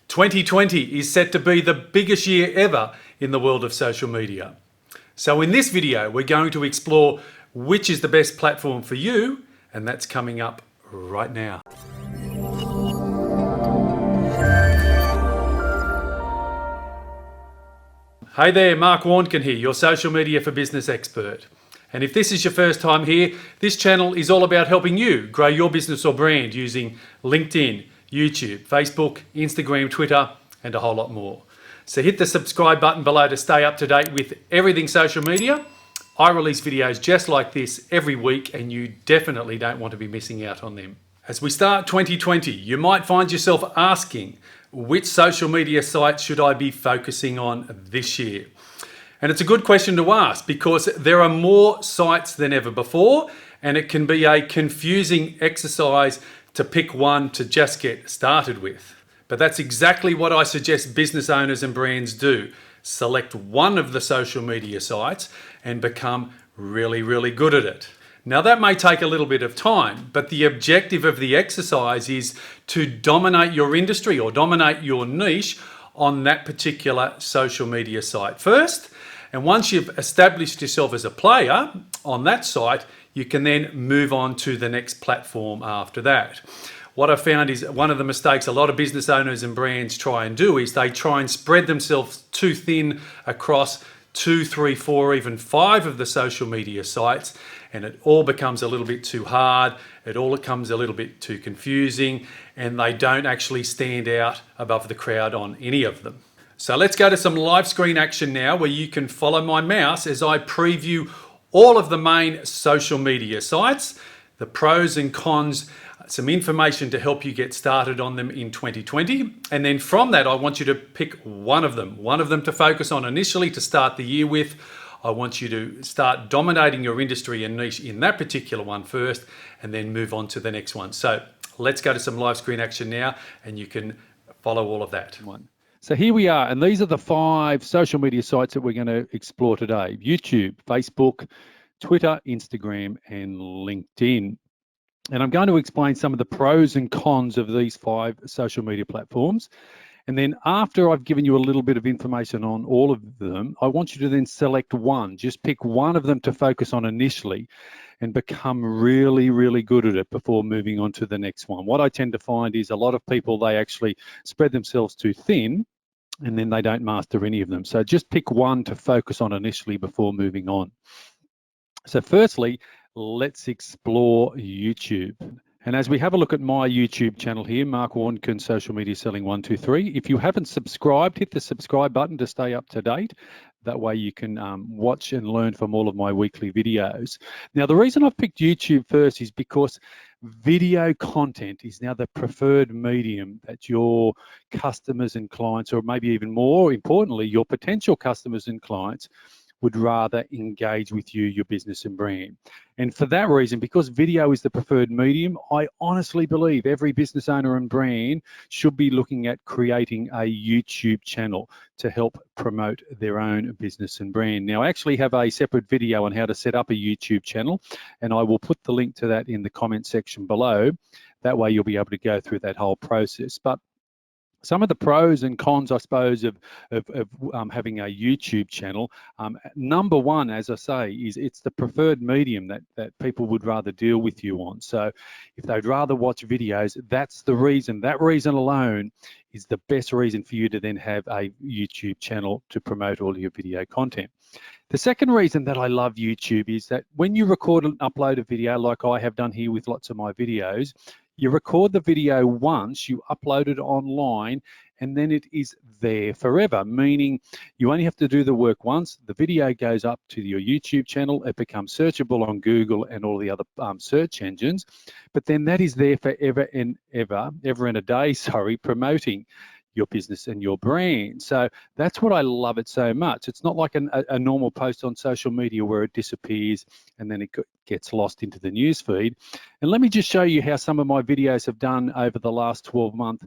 2020 is set to be the biggest year ever in the world of social media. So in this video, we're going to explore which is the best platform for you, and that's coming up right now. Hey there, Mark Warnken here, your social media for business expert. And if this is your first time here, this channel is all about helping you grow your business or brand using LinkedIn, YouTube, Facebook, Instagram, Twitter, and a whole lot more. So hit the subscribe button below to stay up to date with everything social media. I release videos just like this every week, and you definitely don't want to be missing out on them. As we start 2020, you might find yourself asking, which social media sites should I be focusing on this year? And it's a good question to ask because there are more sites than ever before, and it can be a confusing exercise to pick one to just get started with. But that's exactly what I suggest business owners and brands do. Select one of the social media sites and become really, really good at it. Now that may take a little bit of time, but the objective of the exercise is to dominate your industry or dominate your niche on that particular social media site first. And once you've established yourself as a player on that site, you can then move on to the next platform after that. What I found is one of the mistakes a lot of business owners and brands try and do is they try and spread themselves too thin across 2, 3, 4, even 5 of the social media sites, and it all becomes a little bit too hard, it all becomes a little bit too confusing, and they don't actually stand out above the crowd on any of them. So let's go to some live screen action now where you can follow my mouse as I preview all of the main social media sites, the pros and cons, some information to help you get started on them in 2020. And then from that, I want you to pick one of them to focus on initially to start the year with. I want you to start dominating your industry and niche in that particular one first, and then move on to the next one. So let's go to some live screen action now, and you can follow all of that. So here we are, and these are the 5 social media sites that we're going to explore today: YouTube, Facebook, Twitter, Instagram, and LinkedIn. And I'm going to explain some of the pros and cons of these 5 social media platforms. And then after I've given you a little bit of information on all of them, I want you to then select one. Just pick one of them to focus on initially and become really, really good at it before moving on to the next one. What I tend to find is a lot of people, they actually spread themselves too thin and then they don't master any of them. So just pick one to focus on initially before moving on. So firstly, let's explore YouTube. And as we have a look at my YouTube channel here, Mark Warnken Social Media Selling 123, if you haven't subscribed, hit the subscribe button to stay up to date. That way you can watch and learn from all of my weekly videos. Now, the reason I've picked YouTube first is because video content is now the preferred medium that your customers and clients, or maybe even more importantly, your potential customers and clients, would rather engage with you, your business and brand. And for that reason, because video is the preferred medium, I honestly believe every business owner and brand should be looking at creating a YouTube channel to help promote their own business and brand. Now, I actually have a separate video on how to set up a YouTube channel, and I will put the link to that in the comment section below. That way you'll be able to go through that whole process. But some of the pros and cons, I suppose, of having a YouTube channel. Number one, as I say, is it's the preferred medium that people would rather deal with you on. So if they'd rather watch videos, that's the reason. That reason alone is the best reason for you to then have a YouTube channel to promote all your video content. The second reason that I love YouTube is that when you record and upload a video, like I have done here with lots of my videos, you record the video once, you upload it online, and then it is there forever, meaning you only have to do the work once. The video goes up to your YouTube channel, it becomes searchable on Google and all the other search engines, but then that is there forever and ever and a day, promoting your business and your brand. So that's what I love it so much. It's not like a normal post on social media where it disappears and then it gets lost into the news feed. And let me just show you how some of my videos have done over the last 12 months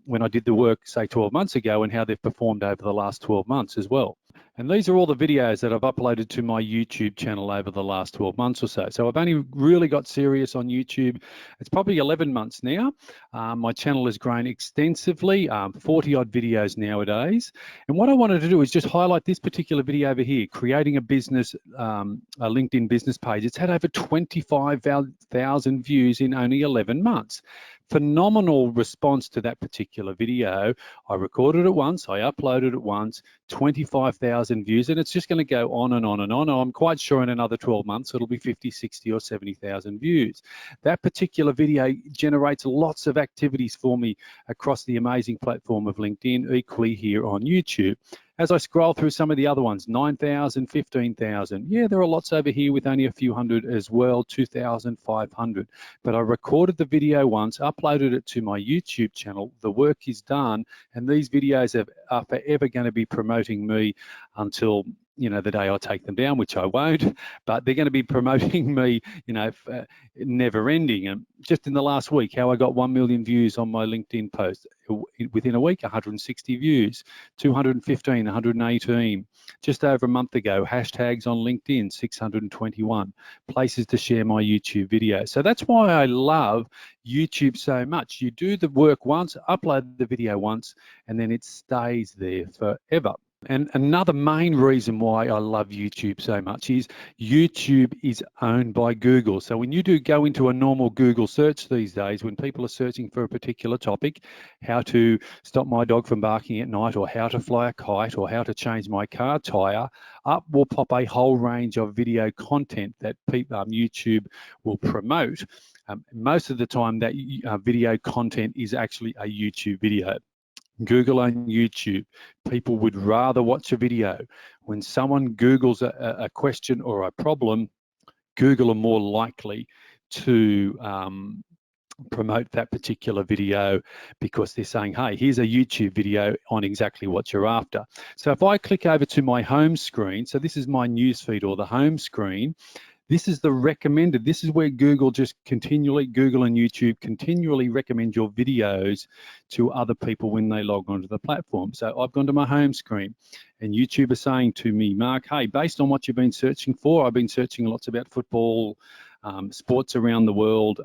when I did the work, say 12 months ago, and how they've performed over the last 12 months as well. And these are all the videos that I've uploaded to my YouTube channel over the last 12 months or so. So I've only really got serious on YouTube. It's probably 11 months now. My channel has grown extensively, 40 odd videos nowadays. And what I wanted to do is just highlight this particular video over here, creating a business, a LinkedIn business page. It's had over 25,000 views in only 11 months. Phenomenal response to that particular video. I recorded it once, I uploaded it once, 25,000 views, and it's just going to go on and on and on. I'm quite sure in another 12 months it'll be 50, 60 or 70,000 views. That particular video generates lots of activities for me across the amazing platform of LinkedIn, equally here on YouTube. As I scroll through some of the other ones, 9,000, 15,000. Yeah, there are lots over here with only a few hundred as well, 2,500. But I recorded the video once, uploaded it to my YouTube channel. The work is done, and these videos are forever going to be promoting me until, you know, the day I take them down, which I won't, but they're going to be promoting me, you know, never ending. And just in the last week, how I got 1 million views on my LinkedIn post. Within a week, 160 views, 215, 118. Just over a month ago, hashtags on LinkedIn, 621. Places to share my YouTube video. So that's why I love YouTube so much. You do the work once, upload the video once, and then it stays there forever. And another main reason why I love YouTube so much is YouTube is owned by Google. So when you do go into a normal Google search these days, when people are searching for a particular topic, how to stop my dog from barking at night, or how to fly a kite, or how to change my car tire, up will pop a whole range of video content that YouTube will promote. Most of the time that video content is actually a YouTube video. Google and YouTube, people would rather watch a video. When someone Googles a question or a problem, Google are more likely to promote that particular video because they're saying, hey, here's a YouTube video on exactly what you're after. So if I click over to my home screen, so this is my newsfeed or the home screen, this is the recommended. This is where Google and YouTube continually recommend your videos to other people when they log onto the platform. So I've gone to my home screen, and YouTube is saying to me, Mark, hey, based on what you've been searching for, I've been searching lots about football, sports around the world.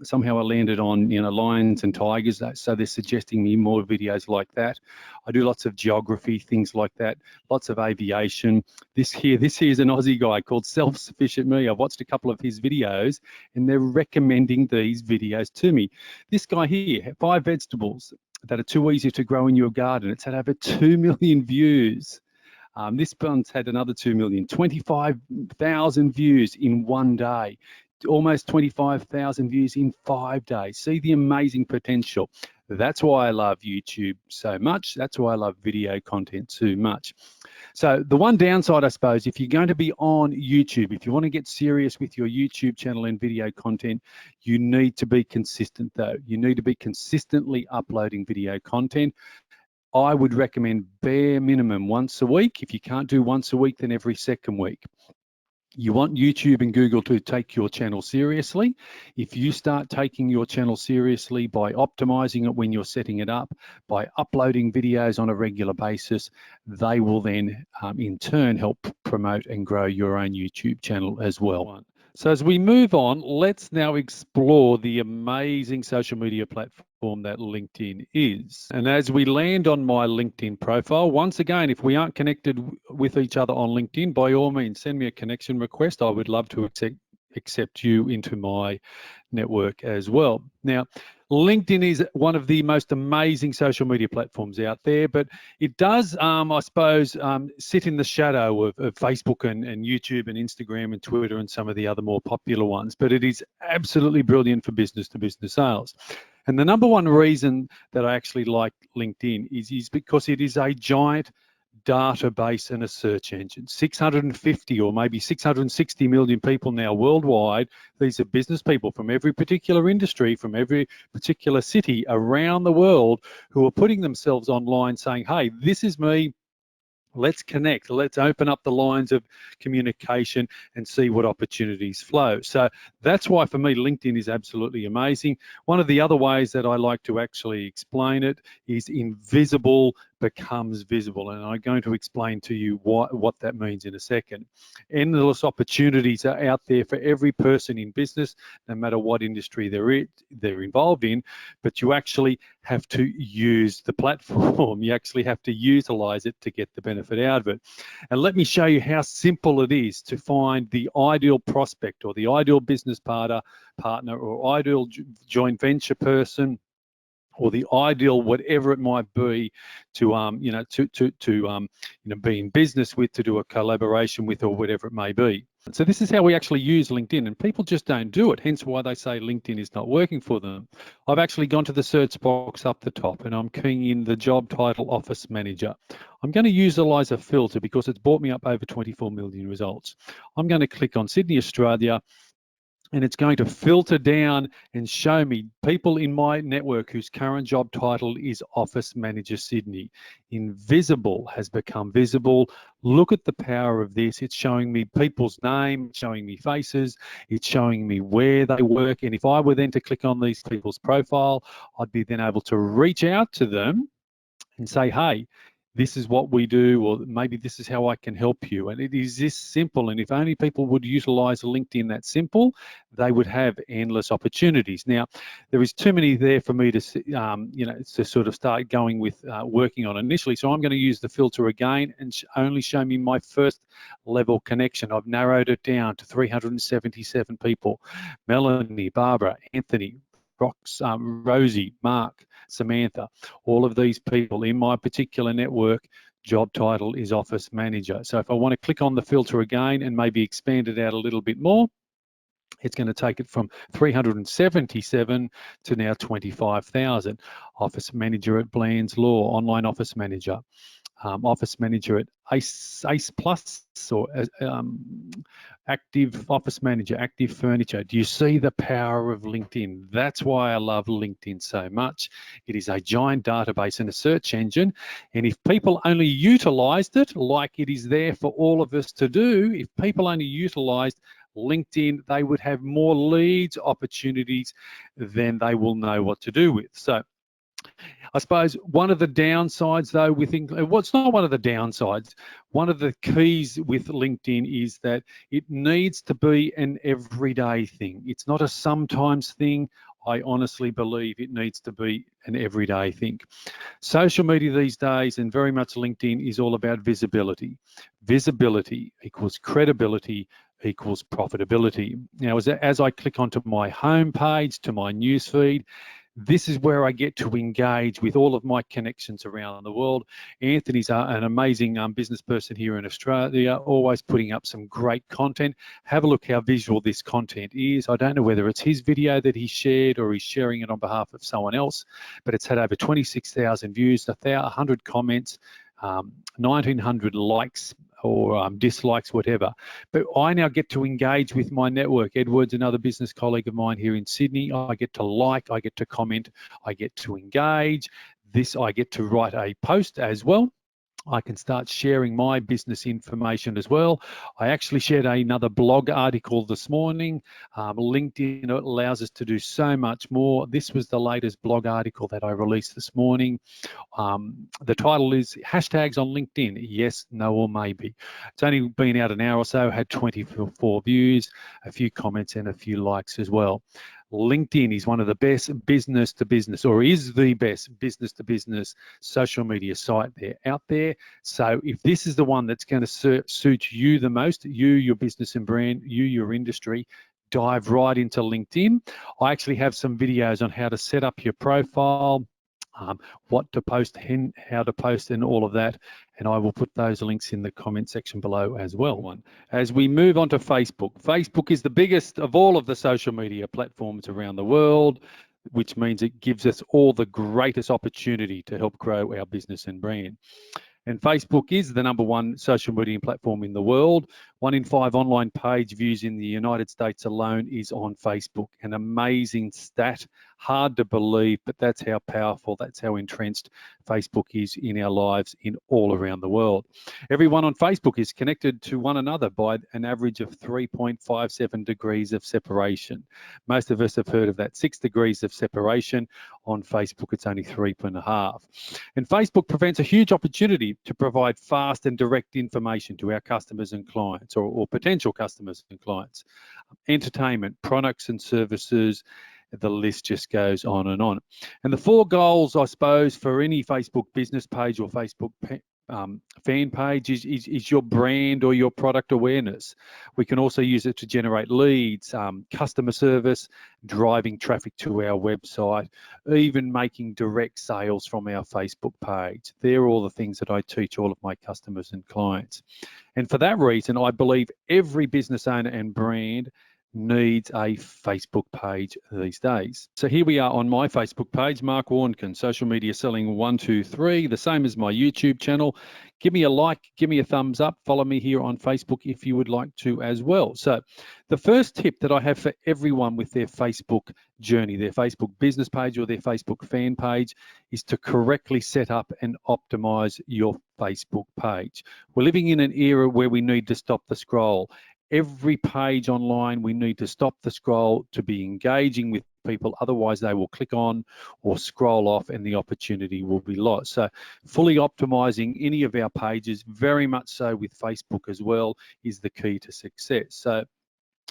Somehow I landed on, you know, lions and tigers, so they're suggesting me more videos like that. I do lots of geography, things like that, lots of aviation. This here is an Aussie guy called Self-Sufficient Me. I've watched a couple of his videos, and they're recommending these videos to me. This guy here, 5 vegetables that are too easy to grow in your garden. It's had over 2 million views. This one's had another 2 million, 25,000 views in one day, almost 25,000 views in 5 days. See the amazing potential. That's why I love YouTube so much. That's why I love video content so much. So the one downside, I suppose, if you're going to be on YouTube, if you want to get serious with your YouTube channel and video content, you need to be consistent though. You need to be consistently uploading video content. I would recommend bare minimum once a week. If you can't do once a week, then every second week. You want YouTube and Google to take your channel seriously. If you start taking your channel seriously by optimizing it when you're setting it up, by uploading videos on a regular basis, they will then in turn help promote and grow your own YouTube channel as well. So as we move on, let's now explore the amazing social media platform that LinkedIn is. And as we land on my LinkedIn profile, once again, if we aren't connected with each other on LinkedIn, by all means, send me a connection request. I would love to accept you into my network as well. Now, LinkedIn is one of the most amazing social media platforms out there, but it does, I suppose, sit in the shadow of Facebook and YouTube and Instagram and Twitter and some of the other more popular ones, but it is absolutely brilliant for business-to-business sales. And the number one reason that I actually like LinkedIn is because it is a giant database and a search engine. 650 or maybe 660 million people now worldwide. These are business people from every particular industry, from every particular city around the world, who are putting themselves online saying, hey, this is me. Let's connect. Let's open up the lines of communication and see what opportunities flow. So that's why for me, LinkedIn is absolutely amazing. One of the other ways that I like to actually explain it is invisible becomes visible. And I'm going to explain to you what that means in a second. Endless opportunities are out there for every person in business, no matter what industry they're involved in, but you actually have to use the platform. You actually have to utilize it to get the benefit out of it. And let me show you how simple it is to find the ideal prospect or the ideal business partner or ideal joint venture person, or the ideal whatever it might be to be in business with, to do a collaboration with, or whatever it may be. So this is how we actually use LinkedIn, and people just don't do it, hence why they say LinkedIn is not working for them. I've actually gone to the search box up the top and I'm keying in the job title Office Manager. I'm going to utilize a filter because it's brought me up over 24 million results. I'm going to click on Sydney, Australia, and it's going to filter down and show me people in my network whose current job title is Office Manager Sydney. Invisible has become visible. Look at the power of this. It's showing me people's name, showing me faces, it's showing me where they work. And if I were then to click on these people's profile, I'd be then able to reach out to them and say, hey, this is what we do, or maybe this is how I can help you. And it is this simple. And if only people would utilize LinkedIn that simple, they would have endless opportunities. Now, there is too many there for me to, to sort of start going with working on initially. So I'm going to use the filter again and only show me my first level connection. I've narrowed it down to 377 people: Melanie, Barbara, Anthony, Rosie, Mark, Samantha. All of these people in my particular network, job title is Office Manager. So if I want to click on the filter again and maybe expand it out a little bit more, it's going to take it from 377 to now 25,000. Office Manager at Bland's Law, Online Office Manager. Office Manager at Ace Plus, or Active Office Manager, Active Furniture. Do you see the power of LinkedIn? That's why I love LinkedIn so much. It is a giant database and a search engine. And if people only utilized it like it is there for all of us to do, if people only utilized LinkedIn, they would have more leads, opportunities than they will know what to do with. So I suppose one of the downsides, though, what's not one of the downsides, one of the keys with LinkedIn is that it needs to be an everyday thing. It's not a sometimes thing. I honestly believe it needs to be an everyday thing. Social media these days, and very much LinkedIn, is all about visibility. Visibility equals credibility equals profitability. Now, as I click onto my home page, to my newsfeed, this is where I get to engage with all of my connections around the world. Anthony's an amazing business person here in Australia, always putting up some great content. Have a look how visual this content is. I don't know whether it's his video that he shared or he's sharing it on behalf of someone else, but it's had over 26,000 views, 100 comments, 1,900 likes or dislikes, whatever. But I now get to engage with my network. Edward's another business colleague of mine here in Sydney. I get to like, I get to comment, I get to engage. I get to write a post as well. I can start sharing my business information as well. I actually shared another blog article this morning. LinkedIn allows us to do so much more. This was the latest blog article that I released this morning. The title is Hashtags on LinkedIn, Yes, No, or Maybe. It's only been out an hour or so, had 24 views, a few comments and a few likes as well. LinkedIn is one of the best business to business, or is the best business to business social media site out there. So if this is the one that's going to suit you the most, you, your business and brand, you, your industry, dive right into LinkedIn. I actually have some videos on how to set up your profile, what to post, how to post, and all of that. And I will put those links in the comment section below as well. As we move on to Facebook, Facebook is the biggest of all of the social media platforms around the world, which means it gives us all the greatest opportunity to help grow our business and brand. And Facebook is the #1 social media platform in the world. 1 in 5 online page views in the United States alone is on Facebook. An amazing stat. Hard to believe, but that's how powerful, that's how entrenched Facebook is in our lives in all around the world. Everyone on Facebook is connected to one another by an average of 3.57 degrees of separation. Most of us have heard of that 6 degrees of separation. On Facebook, it's only 3.5. And Facebook presents a huge opportunity to provide fast and direct information to our customers and clients, or potential customers and clients. Entertainment, products and services, the list just goes on and on. And the 4 goals, I suppose, for any Facebook business page or Facebook fan page is your brand or your product awareness. We can also use it to generate leads, customer service, driving traffic to our website, even making direct sales from our Facebook page. They're all the things that I teach all of my customers and clients. And for that reason, I believe every business owner and brand needs a Facebook page these days. So here we are on my Facebook page, Mark Warnken, Social Media Selling 123, the same as my YouTube channel. Give me a like, give me a thumbs up, follow me here on Facebook if you would like to as well. So the first tip that I have for everyone with their Facebook journey, their Facebook business page or their Facebook fan page, is to correctly set up and optimize your Facebook page. We're living in an era where we need to stop the scroll. Every page online, we need to stop the scroll to be engaging with people. Otherwise, they will click on or scroll off and the opportunity will be lost. So fully optimizing any of our pages, very much so with Facebook as well, is the key to success. So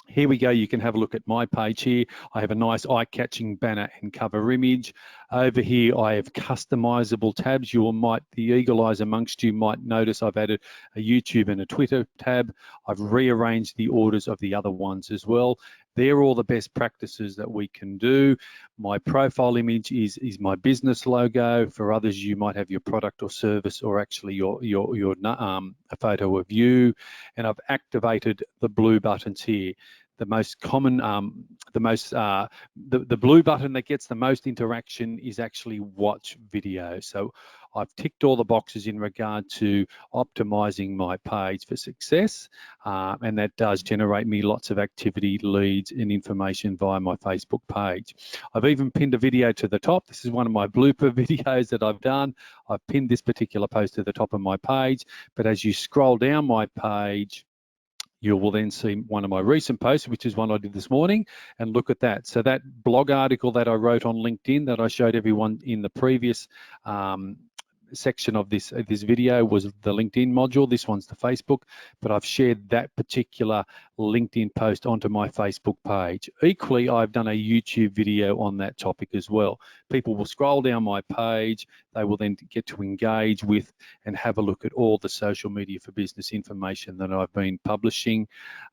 here we go. You can have a look at my page here. I have a nice eye-catching banner and cover image. Over here, I have customizable tabs. The eagle eyes amongst you might notice I've added a YouTube and a Twitter tab. I've rearranged the orders of the other ones as well. They're all the best practices that we can do. My profile image is my business logo. For others, you might have your product or service, or actually a photo of you. And I've activated the blue buttons here. The most common, the blue button that gets the most interaction is actually watch video. So I've ticked all the boxes in regard to optimizing my page for success, and that does generate me lots of activity, leads, and information via my Facebook page. I've even pinned a video to the top. This is one of my blooper videos that I've done. I've pinned this particular post to the top of my page, but as you scroll down my page, you will then see one of my recent posts, which is one I did this morning, and look at that. So that blog article that I wrote on LinkedIn that I showed everyone in the previous section of this video was the LinkedIn module. This one's the Facebook, but I've shared that particular LinkedIn post onto my Facebook page. Equally, I've done a YouTube video on that topic as well. People will scroll down my page. They will then get to engage with and have a look at all the social media for business information that I've been publishing.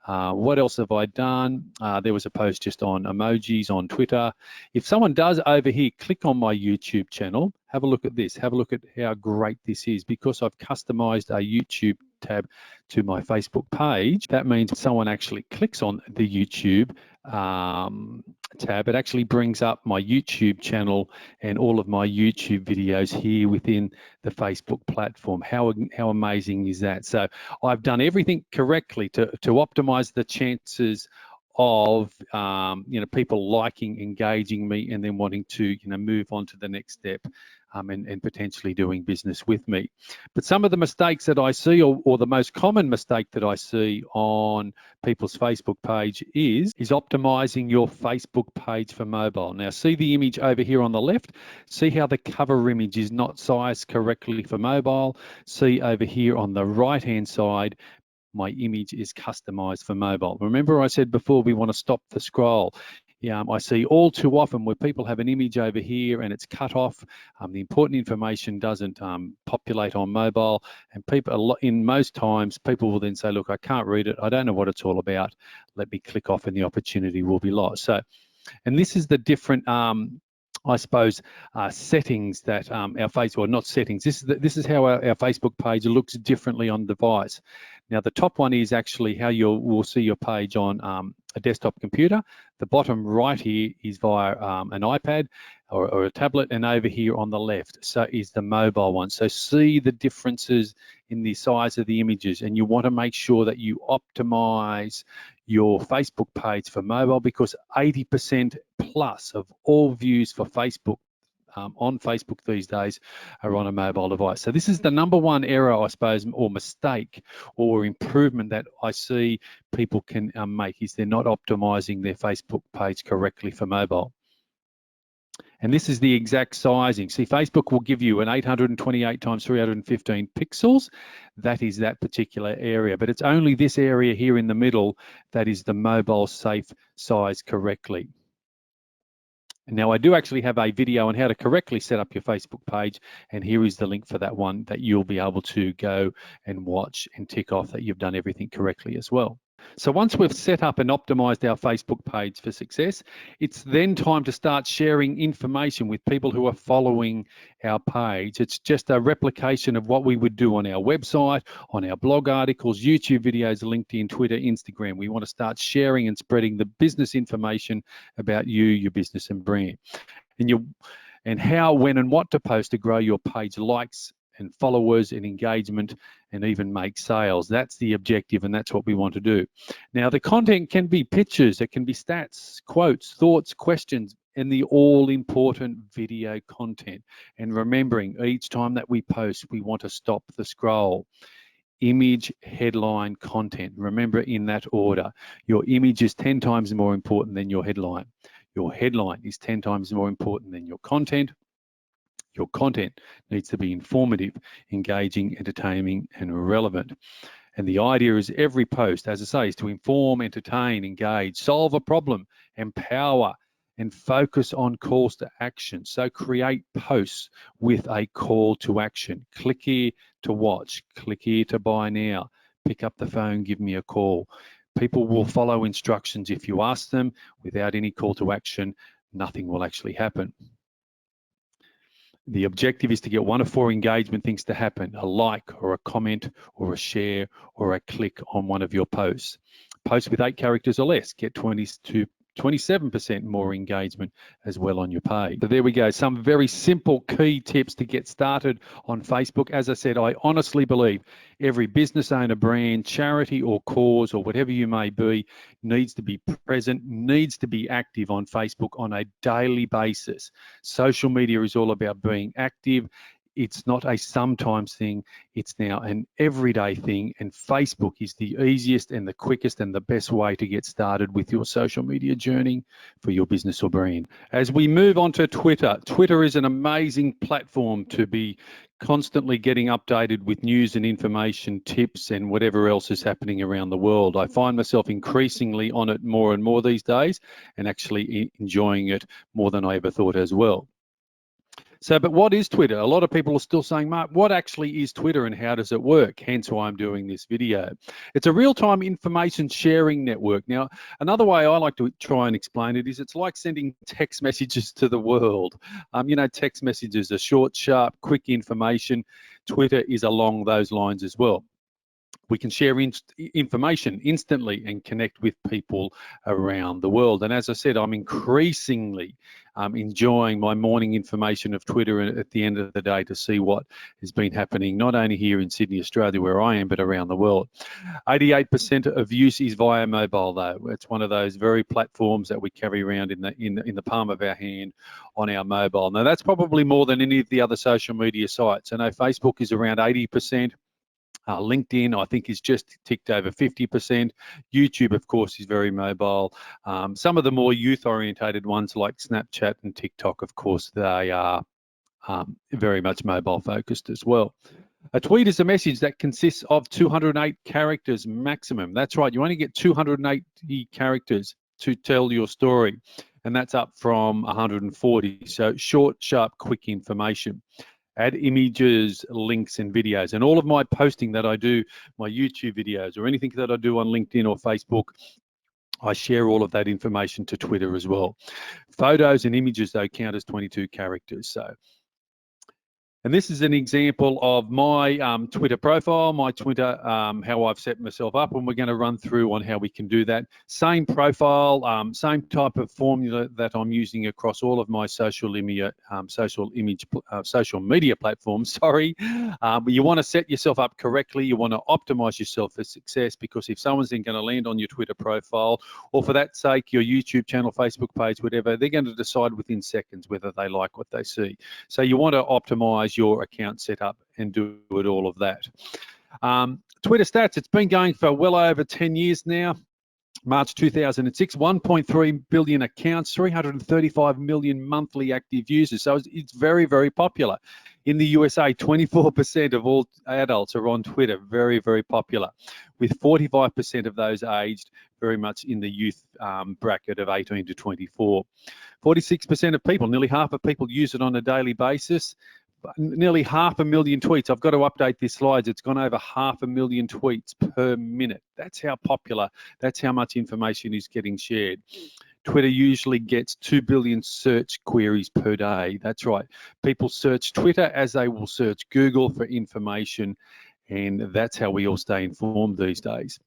What else have I done? There was a post just on emojis on Twitter. If someone does over here click on my YouTube channel, have a look at this. Have a look at how great this is. Because I've customized a YouTube tab to my Facebook page, that means if someone actually clicks on the YouTube tab, it actually brings up my YouTube channel and all of my YouTube videos here within the Facebook platform. How amazing is that? So I've done everything correctly to optimize the chances of people liking, engaging me, and then wanting to move on to the next step and potentially doing business with me. But some of the mistakes that I see, or the most common mistake that I see on people's Facebook page is optimizing your Facebook page for mobile. Now see the image over here on the left. See how the cover image is not sized correctly for mobile. See over here on the right hand side, my image is customized for mobile. Remember I said before, we want to stop the scroll. I see all too often where people have an image over here and it's cut off. The important information doesn't populate on mobile, and in most times people will then say, look, I can't read it. I don't know what it's all about. Let me click off and the opportunity will be lost. So, and this is the different I suppose settings that our Facebook, or not settings, this is how our Facebook page looks differently on device. Now the top one is actually how will see your page on a desktop computer. The bottom right here is via an iPad or a tablet, and over here on the left is the mobile one. So see the differences in the size of the images, and you want to make sure that you optimize your Facebook page for mobile, because 80% plus of all views for Facebook on Facebook these days are on a mobile device. So this is the number one error, I suppose, or mistake or improvement that I see people can make, is they're not optimizing their Facebook page correctly for mobile. And this is the exact sizing. See, Facebook will give you an 828 times 315 pixels. That is that particular area, but it's only this area here in the middle that is the mobile safe size correctly. Now, I do actually have a video on how to correctly set up your Facebook page, and here is the link for that one that you'll be able to go and watch and tick off that you've done everything correctly as well. So once we've set up and optimized our Facebook page for success, it's then time to start sharing information with people who are following our page. It's just a replication of what we would do on our website, on our blog articles, YouTube videos, LinkedIn, Twitter, Instagram. We want to start sharing and spreading the business information about you, your business and brand, and how, when and what to post to grow your page likes and followers and engagement and even make sales. That's the objective, and that's what we want to do. Now, the content can be pictures, it can be stats, quotes, thoughts, questions, and the all-important video content. And remembering, each time that we post, we want to stop the scroll. Image, headline, content. Remember, in that order. Your image is 10 times more important than your headline. Your headline is 10 times more important than your content. Your content needs to be informative, engaging, entertaining, and relevant. And the idea is every post, as I say, is to inform, entertain, engage, solve a problem, empower, and focus on calls to action. So create posts with a call to action. Click here to watch, click here to buy now, pick up the phone, give me a call. People will follow instructions if you ask them. Without any call to action, nothing will actually happen. The objective is to get 1 of 4 engagement things to happen: a like or a comment or a share or a click on one of your posts. Posts with 8 characters or less get 20 to 27% more engagement as well on your page. So there we go, some very simple key tips to get started on Facebook. As I said, I honestly believe every business owner, brand, charity or cause or whatever you may be needs to be present, needs to be active on Facebook on a daily basis. Social media is all about being active. It's not a sometimes thing, it's now an everyday thing, and Facebook is the easiest and the quickest and the best way to get started with your social media journey for your business or brand. As we move on to Twitter, Twitter is an amazing platform to be constantly getting updated with news and information, tips, and whatever else is happening around the world. I find myself increasingly on it more and more these days, and actually enjoying it more than I ever thought as well. So, but what is Twitter? A lot of people are still saying, Mark, what actually is Twitter and how does it work? Hence why I'm doing this video. It's a real-time information sharing network. Now, another way I like to try and explain it is it's like sending text messages to the world. You know, text messages are short, sharp, quick information. Twitter is along those lines as well. We can share information instantly and connect with people around the world. And as I said, I'm increasingly enjoying my morning information of Twitter at the end of the day to see what has been happening, not only here in Sydney, Australia, where I am, but around the world. 88% of use is via mobile, though. It's one of those very platforms that we carry around in the palm of our hand on our mobile. Now, that's probably more than any of the other social media sites. I know Facebook is around 80%. LinkedIn, I think, is just ticked over 50%. YouTube, of course, is very mobile. Some of the more youth-orientated ones like Snapchat and TikTok, of course, they are very much mobile-focused as well. A tweet is a message that consists of 208 characters maximum. That's right, you only get 280 characters to tell your story, and that's up from 140. So short, sharp, quick information. Add images, links, and videos. And all of my posting that I do, my YouTube videos or anything that I do on LinkedIn or Facebook, I share all of that information to Twitter as well. Photos and images, though, count as 22 characters. So, And this is an example of my Twitter profile, my Twitter, how I've set myself up, and we're going to run through on how we can do that. Same profile, same type of formula that I'm using across all of my social media platforms. Sorry, but you want to set yourself up correctly. You want to optimize yourself for success, because if someone's then going to land on your Twitter profile, or for that sake, your YouTube channel, Facebook page, whatever, they're going to decide within seconds whether they like what they see. So you want to optimize your account setup and do it all of that. Twitter stats, it's been going for well over 10 years now. March 2006, 1.3 billion accounts, 335 million monthly active users. So it's very, very popular. In the USA, 24% of all adults are on Twitter, very, very popular, with 45% of those aged very much in the youth bracket of 18 to 24. 46% of people, nearly half of people, use it on a daily basis. Nearly 500,000 tweets. I've got to update this slides. It's gone over 500,000 tweets per minute. That's how popular, that's how much information is getting shared. Twitter usually gets 2 billion search queries per day. That's right. People search Twitter as they will search Google for information, and that's how we all stay informed these days.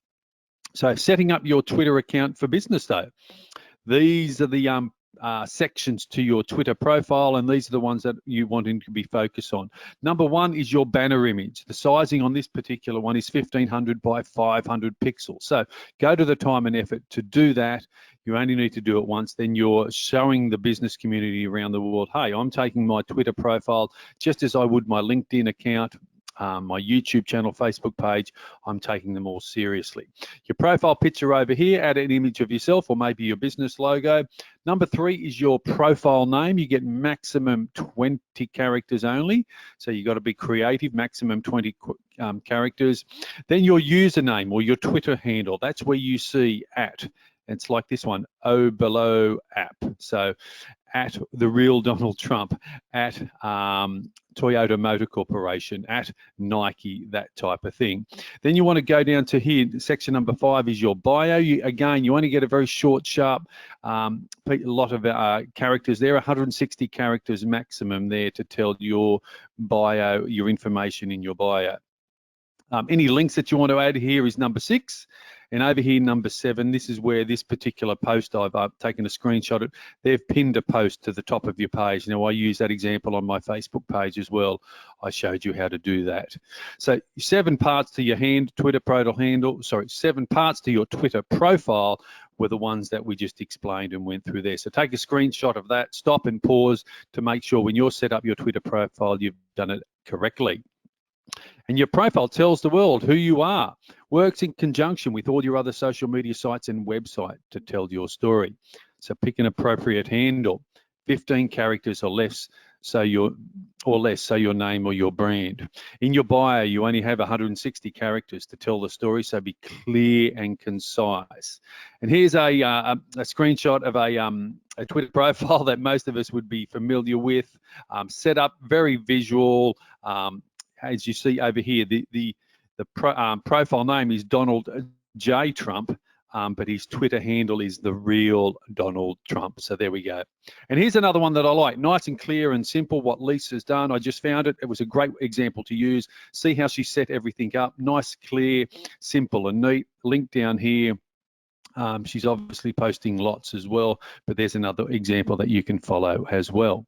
So setting up your Twitter account for business though. These are the sections to your Twitter profile, and these are the ones that you want to be focused on. Number one is your banner image. The sizing on this particular one is 1500 by 500 pixels. So go to the time and effort to do that. You only need to do it once, then you're showing the business community around the world, hey, I'm taking my Twitter profile just as I would my LinkedIn account, my YouTube channel, Facebook page, I'm taking them all seriously. Your profile picture over here, add an image of yourself or maybe your business logo. Number three is your profile name. You get maximum 20 characters only. So you got to be creative, maximum 20 characters. Then your username or your Twitter handle, that's where you see at. It's like this one, below app. So at the real Donald Trump, at Toyota Motor Corporation, at Nike, that type of thing. Then you want to go down to here, section number 5 is your bio. Again, you only get a very short, sharp, a lot of characters there, 160 characters maximum there to tell your bio, your information in your bio. Any links that you want to add here is number 6. And over here, number 7, this is where this particular post, I've taken a screenshot of. They've pinned a post to the top of your page. Now, I use that example on my Facebook page as well. I showed you how to do that. So 7 parts to your Twitter profile handle, 7 parts to your Twitter profile were the ones that we just explained and went through there. So take a screenshot of that, stop and pause to make sure when you're set up your Twitter profile, you've done it correctly. And your profile tells the world who you are, works in conjunction with all your other social media sites and website to tell your story. So pick an appropriate handle, 15 characters or less, so your name or your brand. In your bio, you only have 160 characters to tell the story, so be clear and concise. And here's a screenshot of a Twitter profile that most of us would be familiar with, set up, very visual. As you see over here, the profile name is Donald J. Trump, but his Twitter handle is the real Donald Trump. So there we go. And here's another one that I like, nice and clear and simple, what Lisa's done. I just found it. It was a great example to use. See how she set everything up, nice, clear, simple and neat. Link down here. She's obviously posting lots as well, but there's another example that you can follow as well.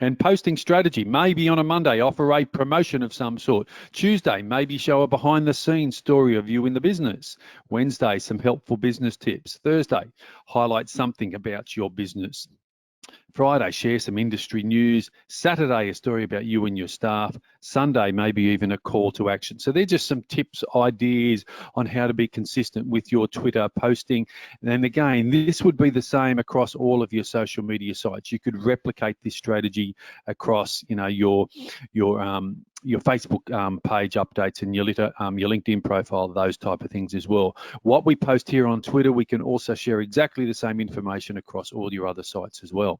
And posting strategy, maybe on a Monday, offer a promotion of some sort. Tuesday, maybe show a behind the scenes story of you in the business. Wednesday, some helpful business tips. Thursday, highlight something about your business. Friday, share some industry news. Saturday, a story about you and your staff. Sunday, maybe even a call to action. So they're just some tips, ideas on how to be consistent with your Twitter posting. And again, this would be the same across all of your social media sites. You could replicate this strategy across, your Facebook page updates and your LinkedIn profile, those type of things as well. What we post here on Twitter, we can also share exactly the same information across all your other sites as well.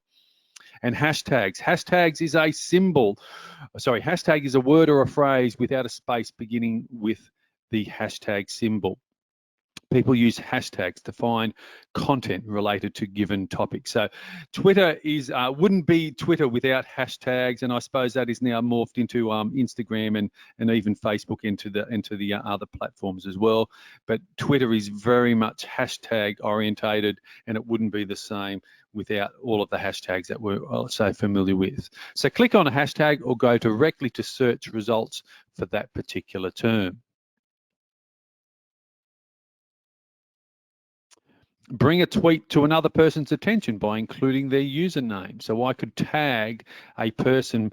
And hashtags. Hashtags is a symbol. Hashtag is a word or a phrase without a space beginning with the hashtag symbol. People use hashtags to find content related to given topics. So Twitter is wouldn't be Twitter without hashtags, and I suppose that is now morphed into Instagram and even Facebook into the other platforms as well. But Twitter is very much hashtag orientated, and it wouldn't be the same without all of the hashtags that we're so familiar with. So click on a hashtag or go directly to search results for that particular term. Bring a tweet to another person's attention by including their username. So I could tag a person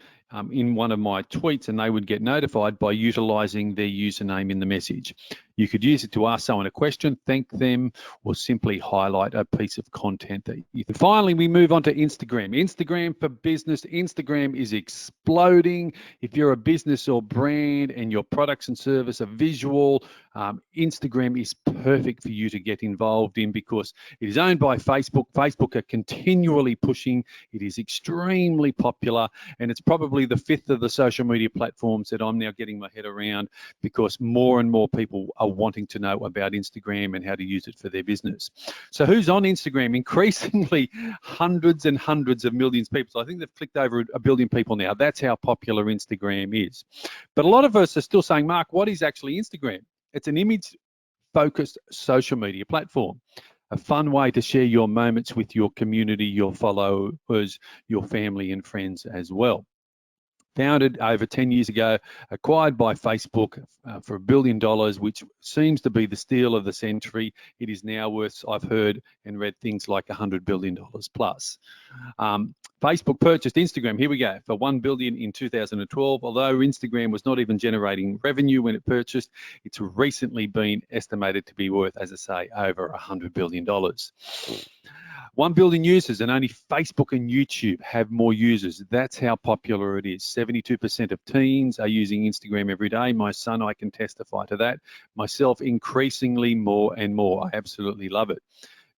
in one of my tweets and they would get notified by utilizing their username in the message. You could use it to ask someone a question, thank them, or simply highlight a piece of content that you think. Finally, we move on to Instagram. Instagram for business. Instagram is exploding. If you're a business or brand and your products and service are visual, Instagram is perfect for you to get involved in because it is owned by Facebook. Facebook are continually pushing. It is extremely popular, and it's probably the fifth of the social media platforms that I'm now getting my head around because more and more people are wanting to know about Instagram and how to use it for their business. So who's on Instagram? Increasingly, hundreds and hundreds of millions of people. So I think they've clicked over 1 billion people now. That's how popular Instagram is. But a lot of us are still saying, Mark, what is actually Instagram? It's an image-focused social media platform, a fun way to share your moments with your community, your followers, your family and friends as well. Founded over 10 years ago, acquired by Facebook for $1 billion, which seems to be the steal of the century. It is now worth, I've heard and read things like $100 billion plus. Facebook purchased Instagram, here we go, for $1 billion in 2012. Although Instagram was not even generating revenue when it purchased, it's recently been estimated to be worth, as I say, over $100 billion. 1 billion users, and only Facebook and YouTube have more users. That's how popular it is. 72% of teens are using Instagram every day. My son, I can testify to that. Myself, increasingly more and more. I absolutely love it.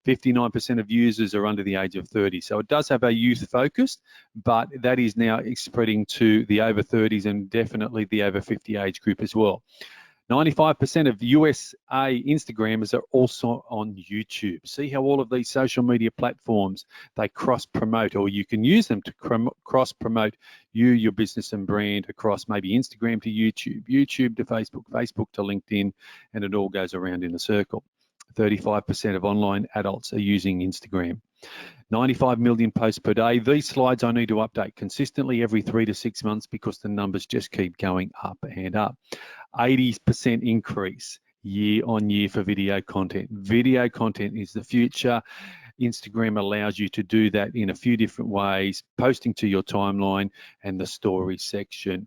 59% of users are under the age of 30. So it does have a youth focus, but that is now spreading to the over 30s and definitely the over 50 age group as well. 95% of USA Instagrammers are also on YouTube. See how all of these social media platforms, they cross-promote, or you can use them to cross-promote you, your business and brand across maybe Instagram to YouTube, YouTube to Facebook, Facebook to LinkedIn, and it all goes around in a circle. 35% of online adults are using Instagram. 95 million posts per day. These slides I need to update consistently every 3 to 6 months because the numbers just keep going up and up. 80% increase year on year for video content. Video content is the future. Instagram allows you to do that in a few different ways, posting to your timeline and the story section.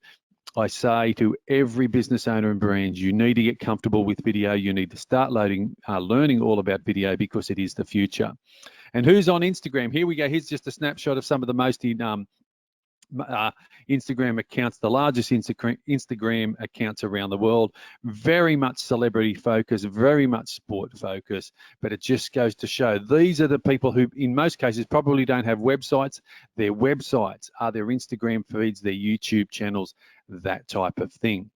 I say to every business owner and brand, you need to get comfortable with video. You need to start learning all about video because it is the future. And who's on Instagram? Here we go. Here's just a snapshot of some of the most in Instagram accounts, the largest Instagram accounts around the world. Very much celebrity focus, very much sport focus, but it just goes to show these are the people who in most cases probably don't have websites. Their websites are their Instagram feeds, their YouTube channels, that type of thing.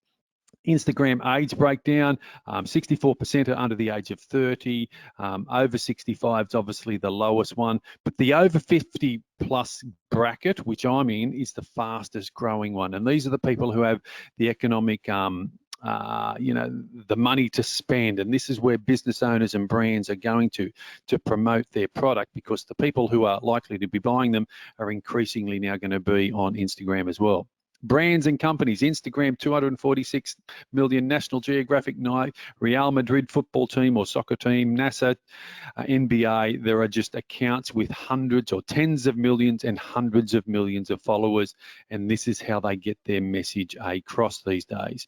Instagram age breakdown, 64% are under the age of 30, over 65 is obviously the lowest one, but the over 50 plus bracket, which I'm in, is the fastest growing one. And these are the people who have the economic, the money to spend. And this is where business owners and brands are going to promote their product because the people who are likely to be buying them are increasingly now going to be on Instagram as well. Brands and companies, Instagram 246 million, National Geographic, Real Madrid football team or soccer team, NASA, NBA. There are just accounts with hundreds or tens of millions and hundreds of millions of followers, and this is how they get their message across these days.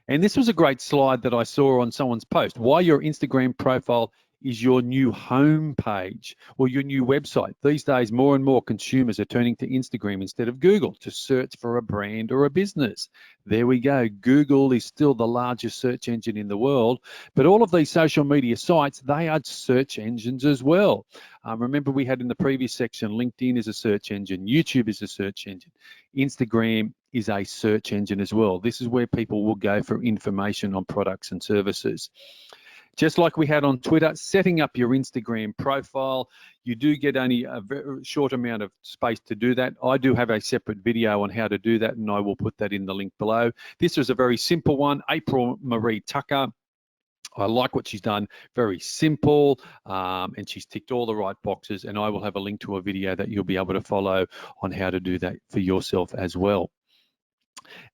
And this was a great slide that I saw on someone's post. Why your Instagram profile is your new home page or your new website. These days, more and more consumers are turning to Instagram instead of Google to search for a brand or a business. There we go. Google is still the largest search engine in the world, but all of these social media sites, they are search engines as well. Remember we had in the previous section, LinkedIn is a search engine, YouTube is a search engine, Instagram is a search engine as well. This is where people will go for information on products and services. Just like we had on Twitter, setting up your Instagram profile. You do get only a very short amount of space to do that. I do have a separate video on how to do that, and I will put that in the link below. This is a very simple one. April Marie Tucker. I like what she's done, very simple, and she's ticked all the right boxes, and I will have a link to a video that you'll be able to follow on how to do that for yourself as well.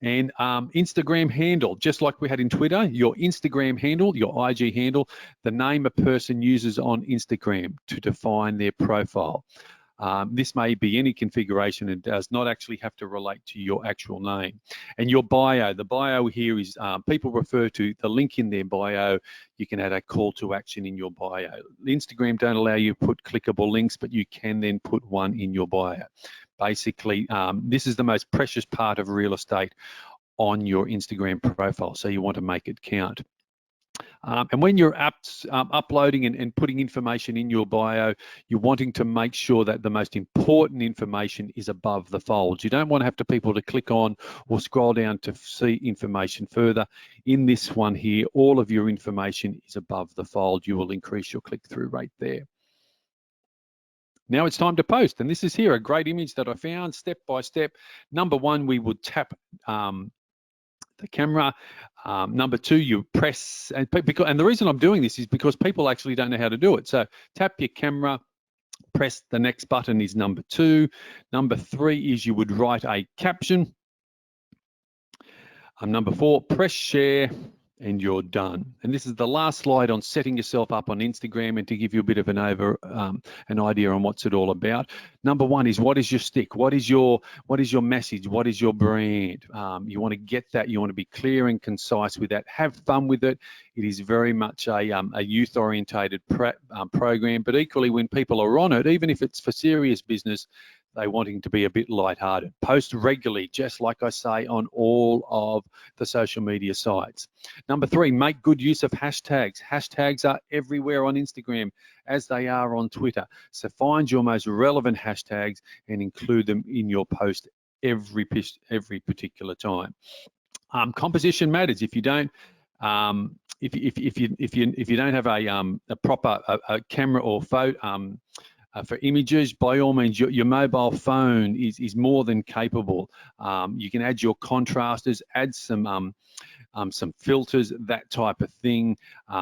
And Instagram handle, just like we had in Twitter, your Instagram handle, your IG handle, the name a person uses on Instagram to define their profile. This may be any configuration and does not actually have to relate to your actual name. And your bio, the bio here is people refer to the link in their bio. You can add a call to action in your bio. Instagram don't allow you to put clickable links, but you can then put one in your bio. Basically, this is the most precious part of real estate on your Instagram profile, so you want to make it count. And when you're uploading and putting information in your bio, you're wanting to make sure that the most important information is above the fold. You don't want to have people to click on or scroll down to see information further. In this one here, all of your information is above the fold. You will increase your click-through rate there. Now it's time to post, and this is here a great image that I found step by step. Number one, we would tap the camera. Number two, you press, and the reason I'm doing this is because people actually don't know how to do it. So tap your camera, press the next button is number two. Number three is you would write a caption. Number four, press share, and you're done. And this is the last slide on setting yourself up on Instagram, and to give you a bit of an idea on what's it all about. Number one is, what is your stick? What is your message? What is your brand? You want to get that. You want to be clear and concise with that. Have fun with it. It is very much a youth-orientated program, but equally when people are on it, even if it's for serious business, they're wanting to be a bit lighthearted. Post regularly, just like I say, on all of the social media sites. Number three, make good use of hashtags. Hashtags are everywhere on Instagram as they are on Twitter. So find your most relevant hashtags and include them in your post every particular time. Composition matters. If you don't if you don't have a proper camera or photo for images, by all means, your mobile phone is more than capable. You can add your contrasters, add some filters, that type of thing.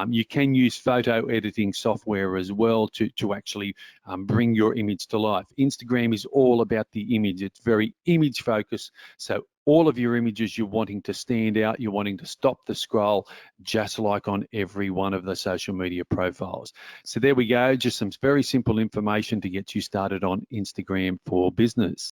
You can use photo editing software as well to actually bring your image to life. Instagram is all about the image. It's very image focused. So all of your images, you're wanting to stand out, you're wanting to stop the scroll, just like on every one of the social media profiles. So there we go, just some very simple information to get you started on Instagram for business.